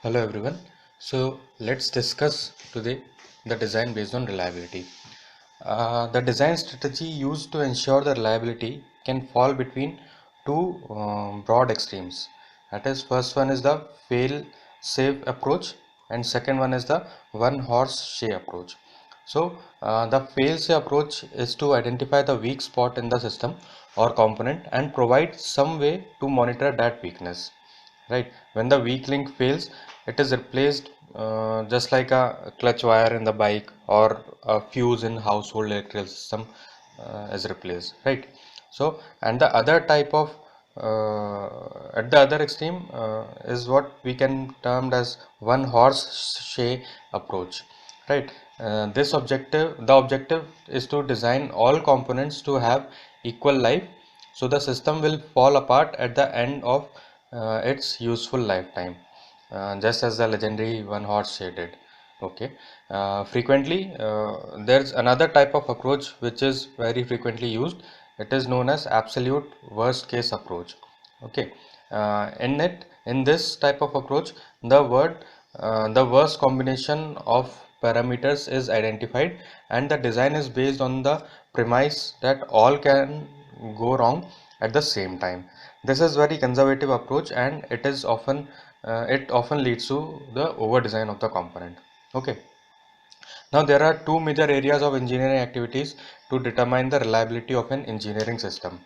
Hello everyone. So let's discuss today the design based on reliability. The design strategy used to ensure the reliability can fall between two broad extremes. That is, first one is the fail-safe approach, and second one is the one-horse shoe approach. So the fail-safe approach is to identify the weak spot in the system or component and provide some way to monitor that weakness. Right, when the weak link fails, it is replaced just like a clutch wire in the bike or a fuse in household electrical system is replaced, right? So, and the other type of at the other extreme is what we can term as one horse shoe approach, right? The objective is to design all components to have equal life, so the system will fall apart at the end of its useful lifetime, just as the legendary one horse shoe did. Okay. Frequently, there's another type of approach which is very frequently used. It is known as absolute worst case approach. Okay. In this type of approach, the worst combination of parameters is identified, and the design is based on the premise that all can go wrong at the same time. This is very conservative approach, and it often leads to the over design of the component. Okay. Now there are two major areas of engineering activities to determine the reliability of an engineering system.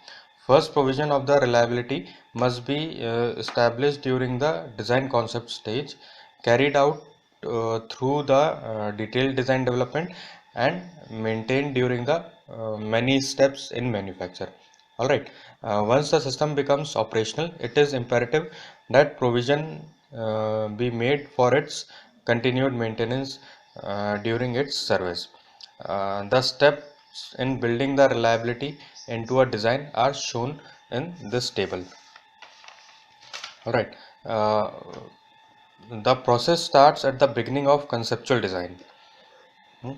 First, provision of the reliability must be established during the design concept stage, carried out through the detailed design development, and maintained during the many steps in manufacture. Alright, once the system becomes operational, it is imperative that provision be made for its continued maintenance during its service. The steps in building the reliability into a design are shown in this table. Alright, uh, the process starts at the beginning of conceptual design. Hmm?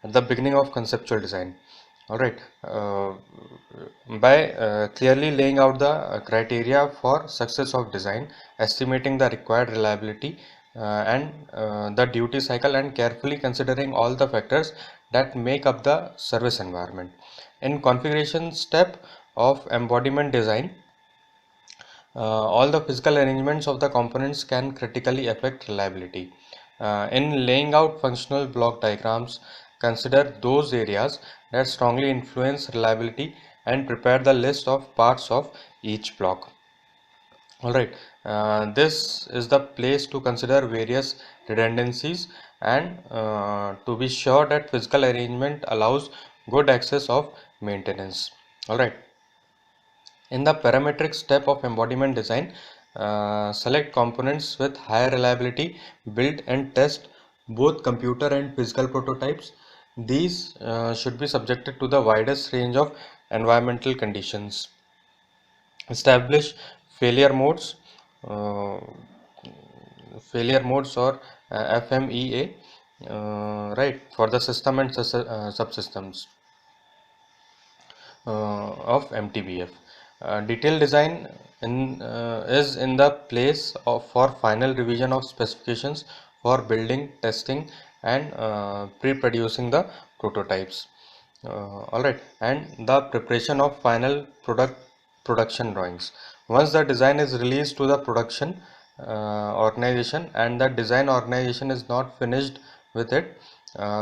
At the beginning of conceptual design. All right, by clearly laying out the criteria for success of design, estimating the required reliability and the duty cycle, and carefully considering all the factors that make up the service environment. In configuration step of embodiment design, all the physical arrangements of the components can critically affect reliability. In laying out functional block diagrams, consider those areas that strongly influence reliability and prepare the list of parts of each block. Alright, this is the place to consider various redundancies and to be sure that physical arrangement allows good access of maintenance. Alright. In the parametric step of embodiment design, select components with higher reliability, build and test both computer and physical prototypes. These should be subjected to the widest range of environmental conditions. Establish failure modes, uh, or FMEA, right, for the system and subsystems of MTBF. Detailed design is in the place for final revision of specifications for building, testing, and pre-producing the prototypes. Alright, and the preparation of final production drawings. Once the design is released to the production organization and the design organization is not finished with it,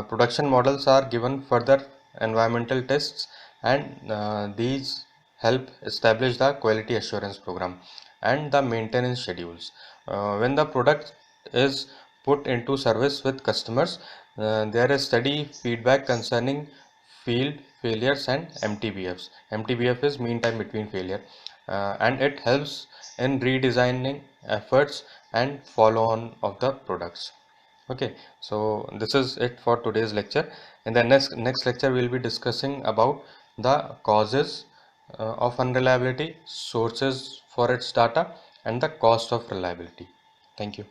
production models are given further environmental tests, and these help establish the quality assurance program and the maintenance schedules. When the product is put into service with customers, there is steady feedback concerning field failures and MTBFs. MTBF is mean time between failure, and it helps in redesigning efforts and follow on of the products. Okay, so this is it for today's lecture. In the next lecture, we'll be discussing about the causes of unreliability, sources for its data, and the cost of reliability. Thank you.